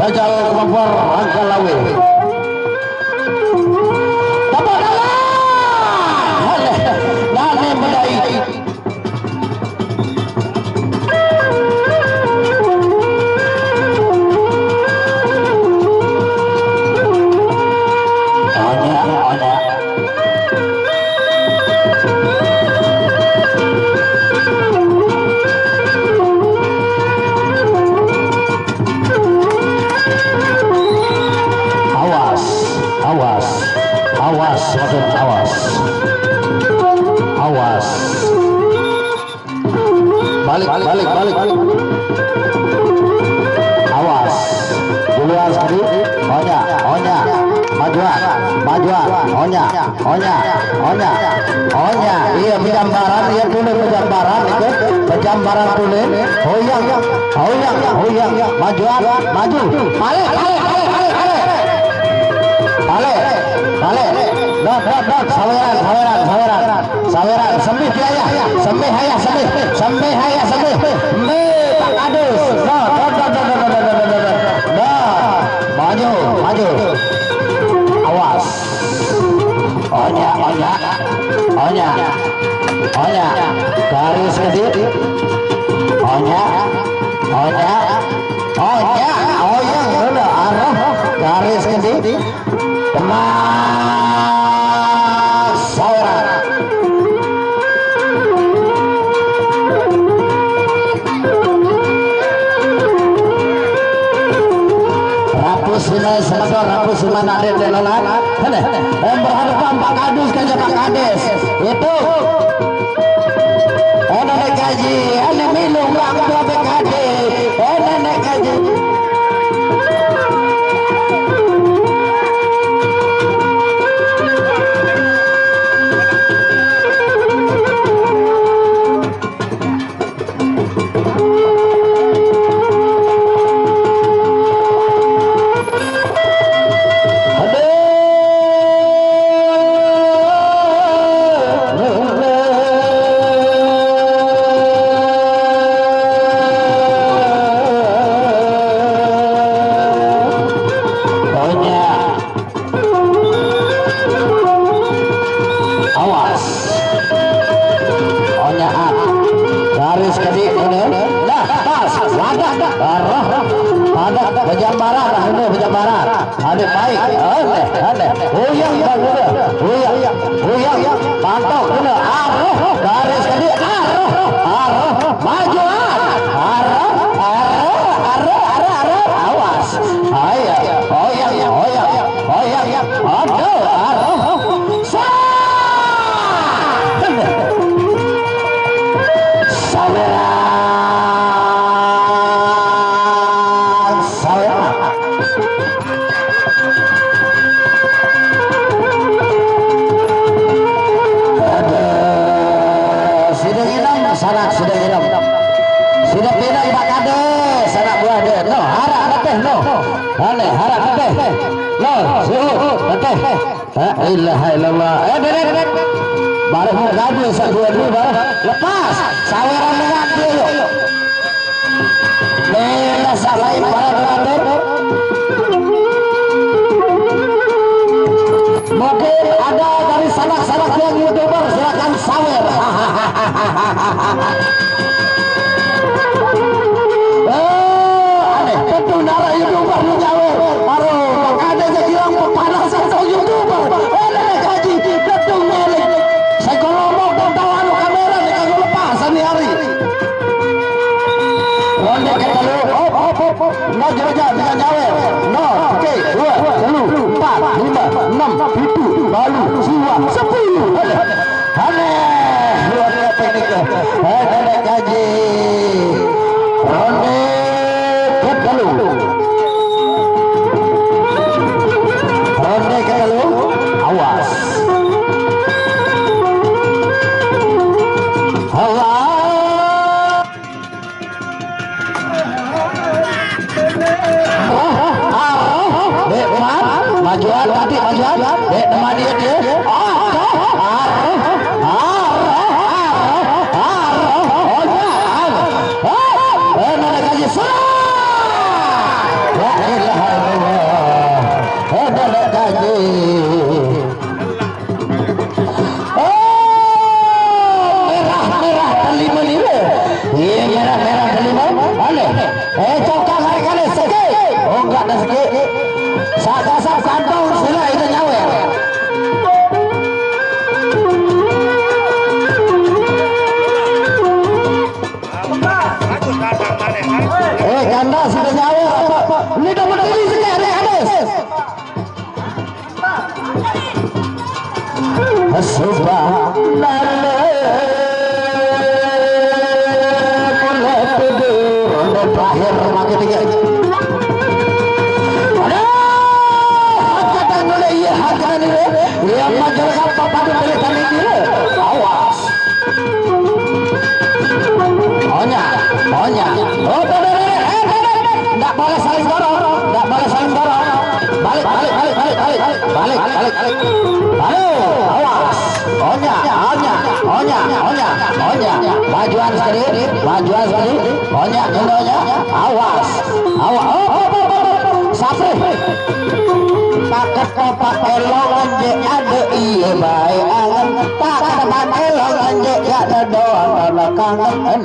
Ajal kemampuan angka lawe. Dapat Nane medai. Awas. Balik. Awas. Duluan sekali. Onya. Majuan. Onya. Iya penjambaran. Iya tulen penjambaran. Ikut penjambaran tulen. Hoyang. Majuan. Maju. Balik. Saweran. Sembih hayah. Pak Kadus. Maju. Awas. Onya. Garis kedip. Onya. Arah. Garis kedip. Saweran. Rapus mana ada telolan. Berhadapan Pak Kadus saja Pak Kades. Itu. Nenek gaji, nenek minum bang dua PKD. Nenek gaji. Penjambaran. Ada baik. Ada. Hoyang. Pantau kena. Garis kali. Majuan. Awas. Hoyang. Aduh. Sudah pindah Pak Kades, anak buah dia. No, harap teteh no. Harap teteh. No, suhu teteh. La ilaha illallah. Dek. Balik mau gaduh sak dua bareng. Lepas. Saweran dengan dia yuk. Bela salain para brother. Mungkin ada dari sanak-sanak yang YouTuber, silakan sawer. Tentu nara YouTuber lu nyawer. Baru ada yang bilang panas atau YouTuber. Nenek gaji tentu ngelik. Saya ngomong dan tahu anu kamera nih kagak lepasan nih hari. Ronde kata lu. No jajan dengan nyawer. No, oke. 2, 3, 4, 5, 6, 7, baru, 10. Aneh. Luar biasa ini ke. Nenek gaji. Ronde. Ronde kalau awas. Majuan tadi majuan. Teman dia. berdiri sekali habis. Subhanallah. Mulai tidur terakhir makin tiga. Yang majalah padu berikan ini awas onya oh tidak boleh saling dorong balik awas onya majuan sekali onya awas sapri paket kopak elongan je ada iya baik angan tak ada elongan je ada doang karena kangen